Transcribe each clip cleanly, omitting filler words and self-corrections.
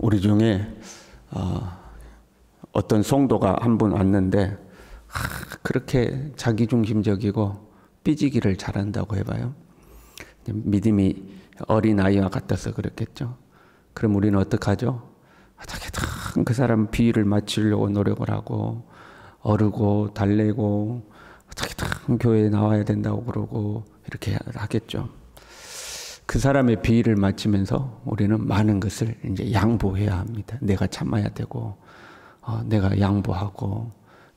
우리 중에 어떤 성도가 한 분 왔는데 그렇게 자기중심적이고 삐지기를 잘한다고 해봐요. 믿음이 어린아이와 같아서 그렇겠죠. 그럼 우리는 어떡하죠? 어떻게든 그 사람 비위를 맞추려고 노력을 하고 어르고 달래고 어떻게든 교회에 나와야 된다고 그러고 이렇게 하겠죠. 그 사람의 비위를 맞추면서 우리는 많은 것을 이제 양보해야 합니다. 내가 참아야 되고 내가 양보하고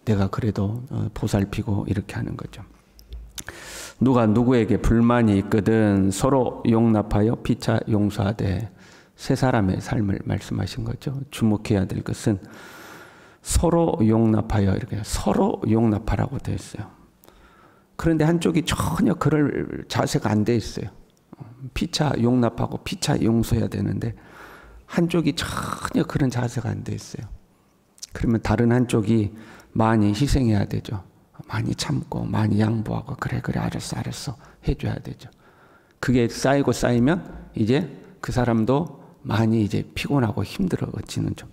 내가 그래도 보살피고 이렇게 하는 거죠. 누가 누구에게 불만이 있거든 서로 용납하여 피차 용서하되. 세 사람의 삶을 말씀하신 거죠. 주목해야 될 것은 서로 용납하여 이렇게 서로 용납하라고 되어 있어요. 그런데 한쪽이 전혀 그럴 자세가 안 돼 있어요. 피차 용납하고 피차 용서해야 되는데 한쪽이 전혀 그런 자세가 안 돼 있어요. 그러면 다른 한쪽이 많이 희생해야 되죠. 많이 참고 많이 양보하고 그래 알았어 해줘야 되죠. 그게 쌓이고 쌓이면 이제 그 사람도 많이 이제 피곤하고 힘들어지는 좀.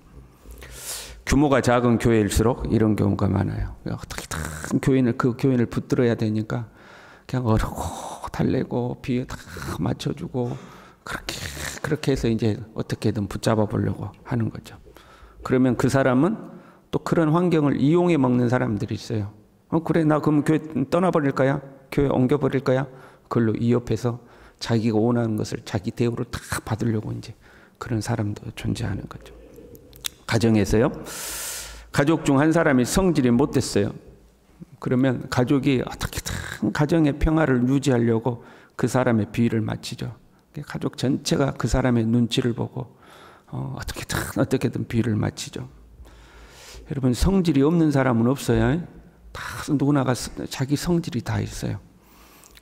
규모가 작은 교회일수록 이런 경우가 많아요. 어떻게든 그 교인을 붙들어야 되니까 그냥 어르고 달래고 비유 다 맞춰주고 그렇게 해서 이제 어떻게든 붙잡아 보려고 하는 거죠. 그러면 그 사람은 또 그런 환경을 이용해 먹는 사람들이 있어요. 그래 나 그럼 교회 떠나버릴 거야? 교회 옮겨버릴 거야? 그걸로 이협해서 자기가 원하는 것을 자기 대우를 다 받으려고 이제 그런 사람도 존재하는 거죠. 가정에서요. 가족 중 한 사람이 성질이 못됐어요. 그러면 가족이 어떻게든 가정의 평화를 유지하려고 그 사람의 비위를 맞추죠. 가족 전체가 그 사람의 눈치를 보고 어떻게든 비위를 맞추죠. 여러분 성질이 없는 사람은 없어요. 다 누구나가 자기 성질이 다 있어요.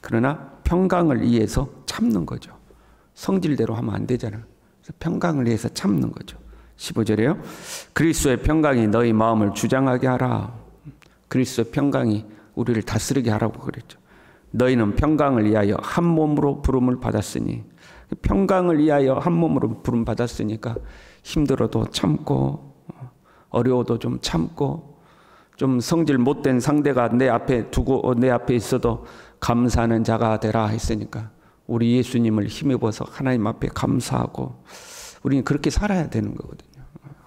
그러나 평강을 위해서 참는 거죠. 성질대로 하면 안 되잖아요. 그래서 평강을 위해서 참는 거죠. 15절에요. 그리스도의 평강이 너희 마음을 주장하게 하라. 그리스도의 평강이 우리를 다스리게 하라고 그랬죠. 너희는 평강을 위하여 한 몸으로 부름을 받았으니. 평강을 위하여 한 몸으로 부름 받았으니까 힘들어도 참고 어려워도 좀 참고 좀 성질 못된 상대가 내 앞에 두고 내 앞에 있어도 감사하는 자가 되라 했으니까 우리 예수님을 힘입어서 하나님 앞에 감사하고 우리는 그렇게 살아야 되는 거거든요.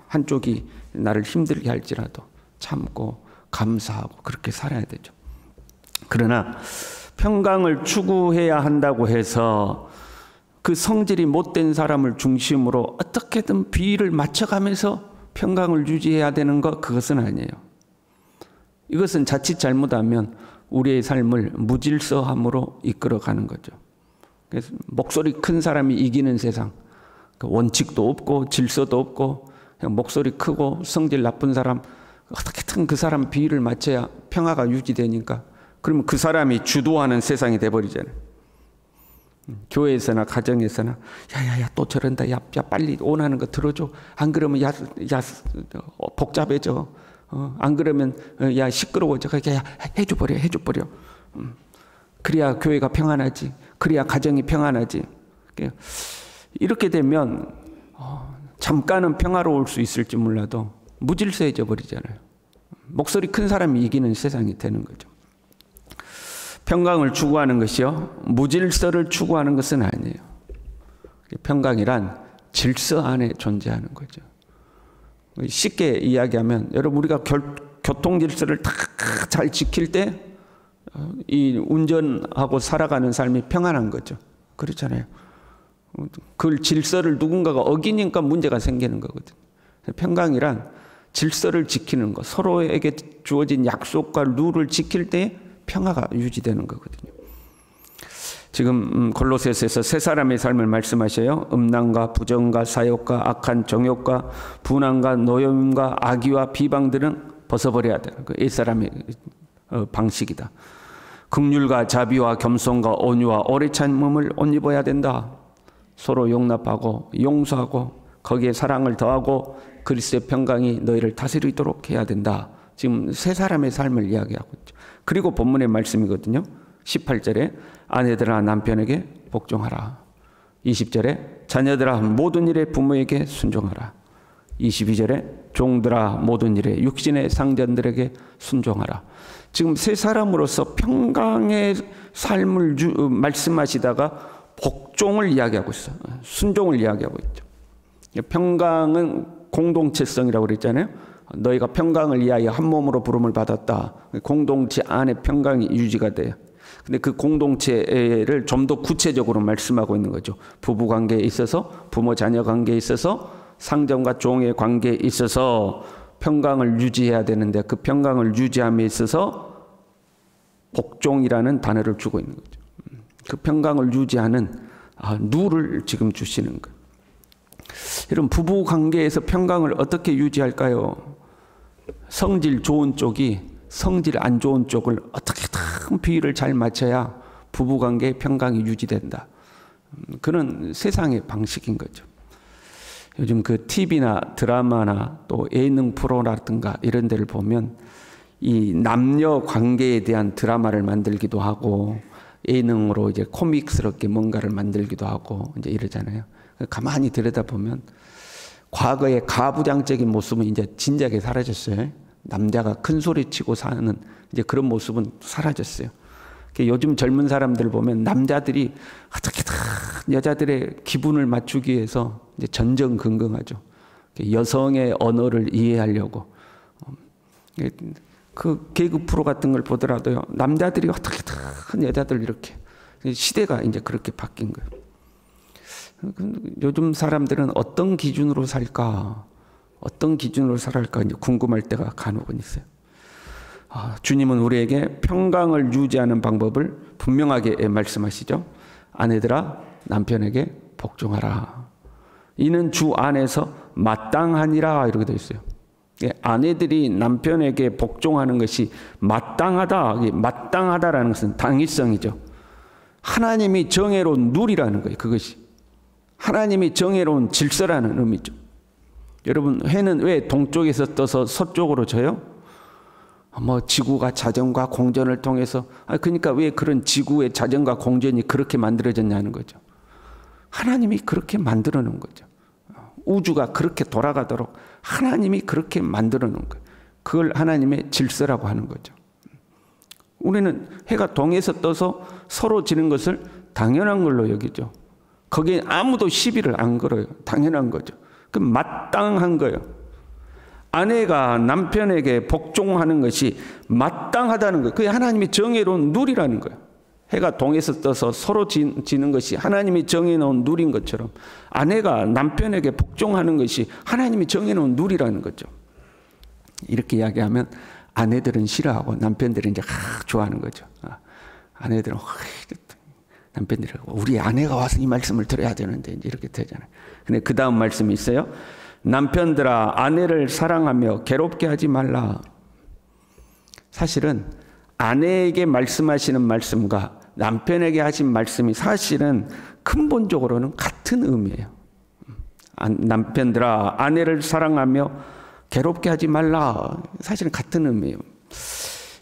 한쪽이 나를 힘들게 할지라도 참고 감사하고 그렇게 살아야 되죠. 그러나 평강을 추구해야 한다고 해서 그 성질이 못된 사람을 중심으로 어떻게든 비위를 맞춰가면서 평강을 유지해야 되는 것 그것은 아니에요. 이것은 자칫 잘못하면 우리의 삶을 무질서함으로 이끌어가는 거죠. 그래서 목소리 큰 사람이 이기는 세상, 원칙도 없고 질서도 없고 그냥 목소리 크고 성질 나쁜 사람 어떻게든 그 사람 비위를 맞춰야 평화가 유지되니까 그러면 그 사람이 주도하는 세상이 돼버리잖아요. 교회에서나 가정에서나 야야야 또 저런다 야 빨리 원하는 거 들어줘 안 그러면 야 복잡해져 안 그러면 야 시끄러워져 야 해줘버려 그래야 교회가 평안하지 그래야 가정이 평안하지. 이렇게 되면 잠깐은 평화로울 수 있을지 몰라도 무질서해져 버리잖아요. 목소리 큰 사람이 이기는 세상이 되는 거죠. 평강을 추구하는 것이요 무질서를 추구하는 것은 아니에요. 평강이란 질서 안에 존재하는 거죠. 쉽게 이야기하면 여러분 우리가 교통 질서를 다 잘 지킬 때 이 운전하고 살아가는 삶이 평안한 거죠. 그렇잖아요. 그 질서를 누군가가 어기니까 문제가 생기는 거거든요. 평강이란 질서를 지키는 것, 서로에게 주어진 약속과 룰을 지킬 때 평화가 유지되는 거거든요. 지금 골로새서에서 세 사람의 삶을 말씀하셔요. 음란과 부정과 사욕과 악한 정욕과 분함과 노여움과 악의와 비방들은 벗어버려야 되는 그 옛사람의 방식이다. 긍휼과 자비와 겸손과 온유와 오래 참음을 옷 입어야 된다. 서로 용납하고 용서하고 거기에 사랑을 더하고 그리스도의 평강이 너희를 다스리도록 해야 된다. 지금 세 사람의 삶을 이야기하고 있죠. 그리고 본문의 말씀이거든요. 18절에 아내들아 남편에게 복종하라. 20절에 자녀들아 모든 일에 부모에게 순종하라. 22절에 종들아 모든 일에 육신의 상전들에게 순종하라. 지금 세 사람으로서 평강의 삶을 말씀하시다가 복종을 이야기하고 있어요. 순종을 이야기하고 있죠. 평강은 공동체성이라고 그랬잖아요. 너희가 평강을 위하여 한 몸으로 부름을 받았다. 공동체 안에 평강이 유지가 돼요. 근데 그 공동체를 좀 더 구체적으로 말씀하고 있는 거죠. 부부 관계에 있어서, 부모 자녀 관계에 있어서, 상전과 종의 관계에 있어서 평강을 유지해야 되는데 그 평강을 유지함에 있어서 복종이라는 단어를 주고 있는 거죠. 그 평강을 유지하는 누를 지금 주시는 거예요. 여러분, 부부 관계에서 평강을 어떻게 유지할까요? 성질 좋은 쪽이 성질 안 좋은 쪽을 어떻게든 비율을 잘 맞춰야 부부 관계의 평강이 유지된다. 그런 세상의 방식인 거죠. 요즘 그 TV나 드라마나 또 예능 프로라든가 이런 데를 보면 이 남녀 관계에 대한 드라마를 만들기도 하고 예능으로 이제 코믹스럽게 뭔가를 만들기도 하고 이제 이러잖아요. 가만히 들여다보면 과거의 가부장적인 모습은 이제 진작에 사라졌어요. 남자가 큰 소리 치고 사는 이제 그런 모습은 사라졌어요. 요즘 젊은 사람들 보면 남자들이 어떻게든 여자들의 기분을 맞추기 위해서 이제 전전긍긍하죠. 여성의 언어를 이해하려고. 그 개그 프로 같은 걸 보더라도요, 남자들이 어떻게든 여자들 이렇게. 시대가 이제 그렇게 바뀐 거예요. 요즘 사람들은 어떤 기준으로 살까? 어떤 기준으로 살아갈까? 이제 궁금할 때가 간혹은 있어요. 주님은 우리에게 평강을 유지하는 방법을 분명하게 말씀하시죠. 아내들아 남편에게 복종하라. 이는 주 안에서 마땅하니라 이렇게 되어 있어요. 아내들이 남편에게 복종하는 것이 마땅하다. 마땅하다라는 것은 당위성이죠. 하나님이 정해놓은 룰이라는 거예요. 그것이 하나님이 정해놓은 질서라는 의미죠. 여러분, 해는 왜 동쪽에서 떠서 서쪽으로 져요? 지구가 자전과 공전을 통해서, 그러니까 왜 그런 지구의 자전과 공전이 그렇게 만들어졌냐는 거죠. 하나님이 그렇게 만들어 놓은 거죠. 우주가 그렇게 돌아가도록 하나님이 그렇게 만들어 놓은 거예요. 그걸 하나님의 질서라고 하는 거죠. 우리는 해가 동에서 떠서 서로 지는 것을 당연한 걸로 여기죠. 거기에 아무도 시비를 안 걸어요. 당연한 거죠. 그 마땅한 거예요. 아내가 남편에게 복종하는 것이 마땅하다는 거예요. 그게 하나님이 정해놓은 룰이라는 거예요. 해가 동에서 떠서 서로 지는 것이 하나님이 정해놓은 룰인 것처럼 아내가 남편에게 복종하는 것이 하나님이 정해놓은 룰이라는 거죠. 이렇게 이야기하면 아내들은 싫어하고 남편들은 이제 좋아하는 거죠. 아내들은 남편들이 우리 아내가 와서 이 말씀을 들어야 되는데 이제 이렇게 되잖아요. 근데 그 다음 말씀이 있어요. 남편들아 아내를 사랑하며 괴롭게 하지 말라. 사실은 아내에게 말씀하시는 말씀과 남편에게 하신 말씀이 사실은 근본적으로는 같은 의미예요. 남편들아 아내를 사랑하며 괴롭게 하지 말라. 사실은 같은 의미예요.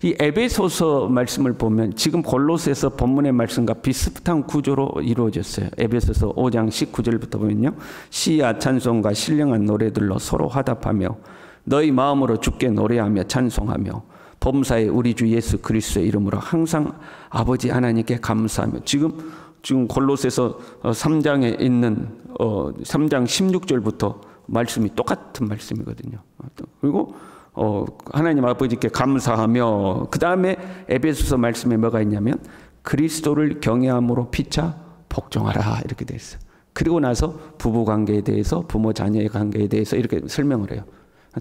이 에베소서 말씀을 보면 지금 골로새서 본문의 말씀과 비슷한 구조로 이루어졌어요. 에베소서 5장 19절부터 보면요. 시와 찬송과 신령한 노래들로 서로 화답하며 너희 마음으로 주께 노래하며 찬송하며 범사에 우리 주 예수 그리스도의 이름으로 항상 아버지 하나님께 감사하며 지금 골로새서 3장에 있는 3장 16절부터 말씀이 똑같은 말씀이거든요. 그리고 하나님 아버지께 감사하며 그 다음에 에베소서 말씀에 뭐가 있냐면 그리스도를 경외함으로 피차 복종하라 이렇게 돼 있어요. 그리고 나서 부부 관계에 대해서 부모 자녀의 관계에 대해서 이렇게 설명을 해요.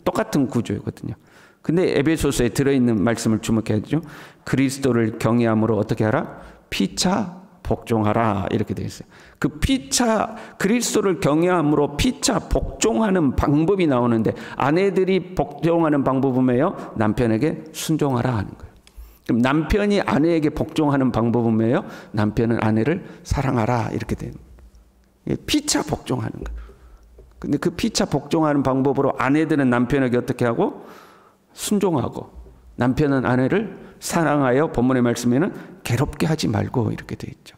똑같은 구조거든요. 근데 에베소서에 들어있는 말씀을 주목해야죠. 그리스도를 경외함으로 어떻게 하라? 피차 복종하라 이렇게 되어 있어요. 그 피차 그리스도를 경외함으로 피차 복종하는 방법이 나오는데 아내들이 복종하는 방법은 뭐예요? 남편에게 순종하라 하는 거예요. 그럼 남편이 아내에게 복종하는 방법은 뭐예요? 남편은 아내를 사랑하라 이렇게 되는 거예요. 피차 복종하는 거예요. 근데 그 피차 복종하는 방법으로 아내들은 남편에게 어떻게 하고? 순종하고 남편은 아내를 사랑하여 본문의 말씀에는 괴롭게 하지 말고 이렇게 되어 있죠.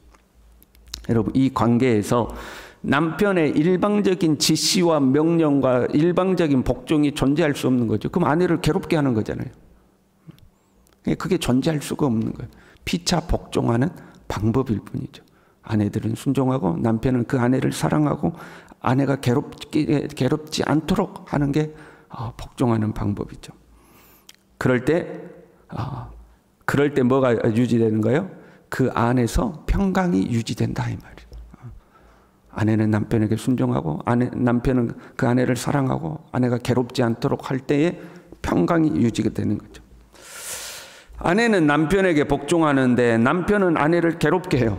여러분 이 관계에서 남편의 일방적인 지시와 명령과 일방적인 복종이 존재할 수 없는 거죠. 그럼 아내를 괴롭게 하는 거잖아요. 그게 존재할 수가 없는 거예요. 피차 복종하는 방법일 뿐이죠. 아내들은 순종하고 남편은 그 아내를 사랑하고 아내가 괴롭지 않도록 하는 게 복종하는 방법이죠. 그럴 때 뭐가 유지되는 거예요? 그 안에서 평강이 유지된다 이 말이에요. 아내는 남편에게 순종하고 남편은 그 아내를 사랑하고 아내가 괴롭지 않도록 할 때에 평강이 유지가 되는 거죠. 아내는 남편에게 복종하는데 남편은 아내를 괴롭게 해요.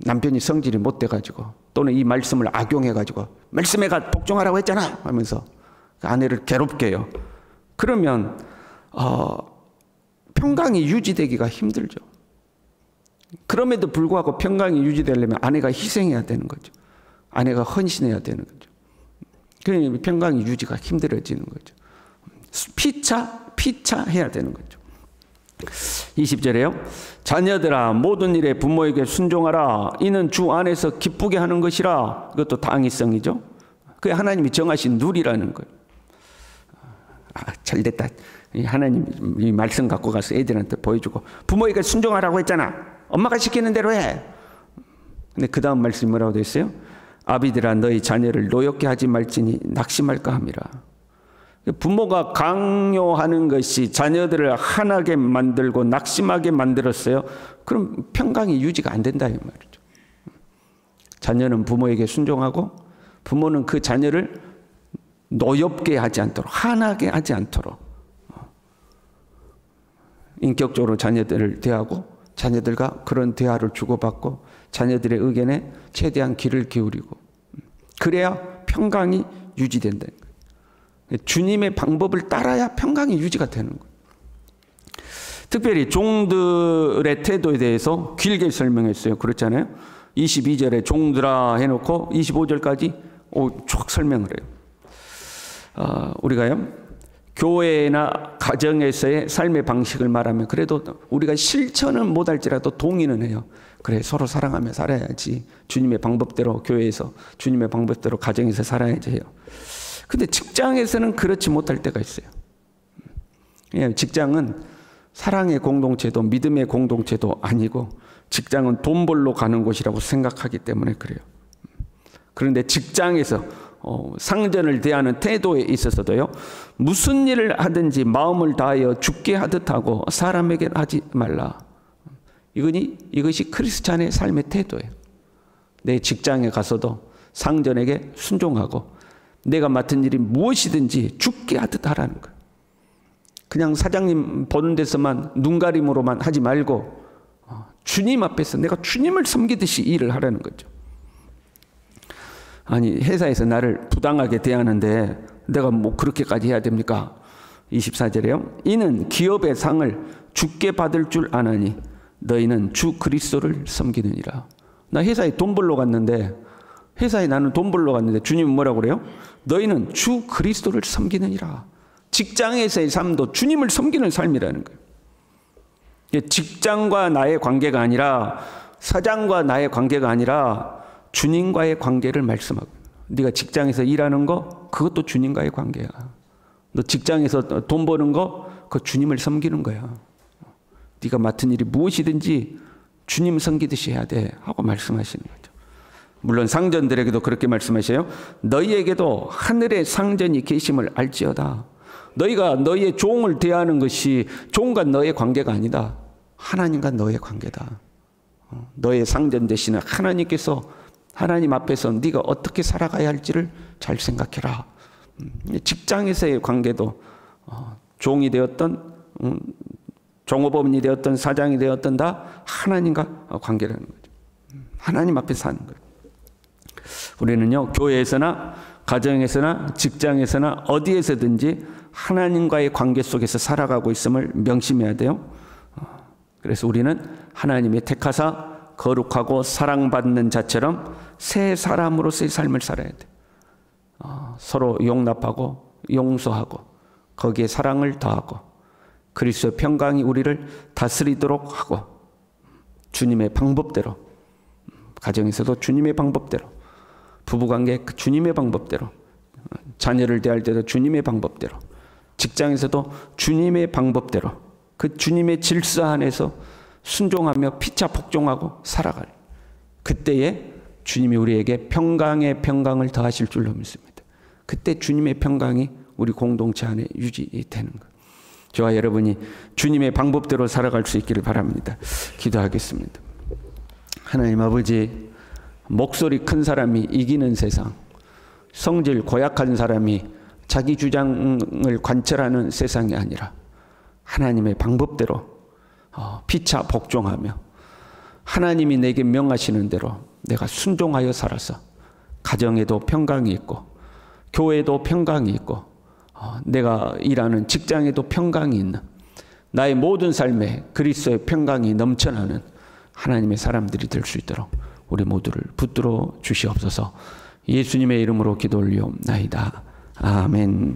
남편이 성질이 못 돼가지고 또는 이 말씀을 악용해가지고 말씀에 복종하라고 했잖아 하면서 아내를 괴롭게 해요. 그러면 평강이 유지되기가 힘들죠. 그럼에도 불구하고 평강이 유지되려면 아내가 희생해야 되는 거죠. 아내가 헌신해야 되는 거죠. 그러니 평강이 유지가 힘들어지는 거죠. 피차 해야 되는 거죠. 20절에요. 자녀들아 모든 일에 부모에게 순종하라. 이는 주 안에서 기쁘게 하는 것이라. 이것도 당위성이죠. 그게 하나님이 정하신 룰이라는 거예요. 잘됐다. 하나님 이 말씀 갖고 가서 애들한테 보여주고 부모에게 순종하라고 했잖아. 엄마가 시키는 대로 해. 근데 그 다음 말씀이 뭐라고 되어 있어요? 아비들아 너희 자녀를 노엽게 하지 말지니 낙심할까 함이라. 부모가 강요하는 것이 자녀들을 한하게 만들고 낙심하게 만들었어요. 그럼 평강이 유지가 안 된다 이 말이죠. 자녀는 부모에게 순종하고 부모는 그 자녀를 노엽게 하지 않도록 한하게 하지 않도록 인격적으로 자녀들을 대하고 자녀들과 그런 대화를 주고받고 자녀들의 의견에 최대한 귀를 기울이고 그래야 평강이 유지된다는 거예요. 주님의 방법을 따라야 평강이 유지가 되는 거예요. 특별히 종들의 태도에 대해서 길게 설명했어요. 그렇잖아요. 22절에 종들아 해놓고 25절까지 쭉 설명을 해요. 우리가요. 교회나 가정에서의 삶의 방식을 말하면 그래도 우리가 실천은 못할지라도 동의는 해요. 그래 서로 사랑하며 살아야지. 주님의 방법대로 교회에서 주님의 방법대로 가정에서 살아야지 해요. 근데 직장에서는 그렇지 못할 때가 있어요. 직장은 사랑의 공동체도 믿음의 공동체도 아니고 직장은 돈 벌러 가는 곳이라고 생각하기 때문에 그래요. 그런데 직장에서 상전을 대하는 태도에 있어서도요. 무슨 일을 하든지 마음을 다하여 죽게 하듯 하고 사람에게 하지 말라. 이것이 크리스찬의 삶의 태도예요. 내 직장에 가서도 상전에게 순종하고 내가 맡은 일이 무엇이든지 죽게 하듯 하라는 거예요. 그냥 사장님 보는 데서만 눈가림으로만 하지 말고 주님 앞에서 내가 주님을 섬기듯이 일을 하라는 거죠. 아니 회사에서 나를 부당하게 대하는데 내가 뭐 그렇게까지 해야 됩니까? 24절에요. 이는 기업의 상을 주께 받을 줄 아나니 너희는 주 그리스도를 섬기느니라. 나 회사에 돈 벌러 갔는데 회사에 나는 돈 벌러 갔는데 주님은 뭐라고 그래요? 너희는 주 그리스도를 섬기느니라. 직장에서의 삶도 주님을 섬기는 삶이라는 거예요. 직장과 나의 관계가 아니라 사장과 나의 관계가 아니라 주님과의 관계를 말씀하고 네가 직장에서 일하는 거 그것도 주님과의 관계야. 너 직장에서 돈 버는 거 그거 주님을 섬기는 거야. 네가 맡은 일이 무엇이든지 주님 섬기듯이 해야 돼 하고 말씀하시는 거죠. 물론 상전들에게도 그렇게 말씀하셔요. 너희에게도 하늘의 상전이 계심을 알지어다. 너희가 너희의 종을 대하는 것이 종과 너의 관계가 아니다. 하나님과 너의 관계다. 너의 상전 되시는 하나님께서 하나님 앞에서 네가 어떻게 살아가야 할지를 잘 생각해라. 직장에서의 관계도 종이 되었던 종업원이 되었던 사장이 되었던 다 하나님과 관계라는 거죠. 하나님 앞에 사는 거예요. 우리는요 교회에서나 가정에서나 직장에서나 어디에서든지 하나님과의 관계 속에서 살아가고 있음을 명심해야 돼요. 그래서 우리는 하나님의 택하사 거룩하고 사랑받는 자처럼 새 사람으로서의 삶을 살아야 돼. 서로 용납하고 용서하고 거기에 사랑을 더하고 그리스도의 평강이 우리를 다스리도록 하고 주님의 방법대로 가정에서도 주님의 방법대로 부부관계 그 주님의 방법대로, 자녀를 대할 때도 주님의 방법대로, 직장에서도 주님의 방법대로 그 주님의 질서 안에서 순종하며 피차 복종하고 살아갈, 그때에 주님이 우리에게 평강의 평강을 더하실 줄로 믿습니다. 그때 주님의 평강이 우리 공동체 안에 유지되는 것. 저와 여러분이 주님의 방법대로 살아갈 수 있기를 바랍니다. 기도하겠습니다. 하나님 아버지, 목소리 큰 사람이 이기는 세상, 성질 고약한 사람이 자기 주장을 관철하는 세상이 아니라 하나님의 방법대로 피차 복종하며 하나님이 내게 명하시는 대로 내가 순종하여 살아서 가정에도 평강이 있고 교회에도 평강이 있고 내가 일하는 직장에도 평강이 있는, 나의 모든 삶에 그리스도의 평강이 넘쳐나는 하나님의 사람들이 될 수 있도록 우리 모두를 붙들어 주시옵소서. 예수님의 이름으로 기도 올리옵나이다. 아멘.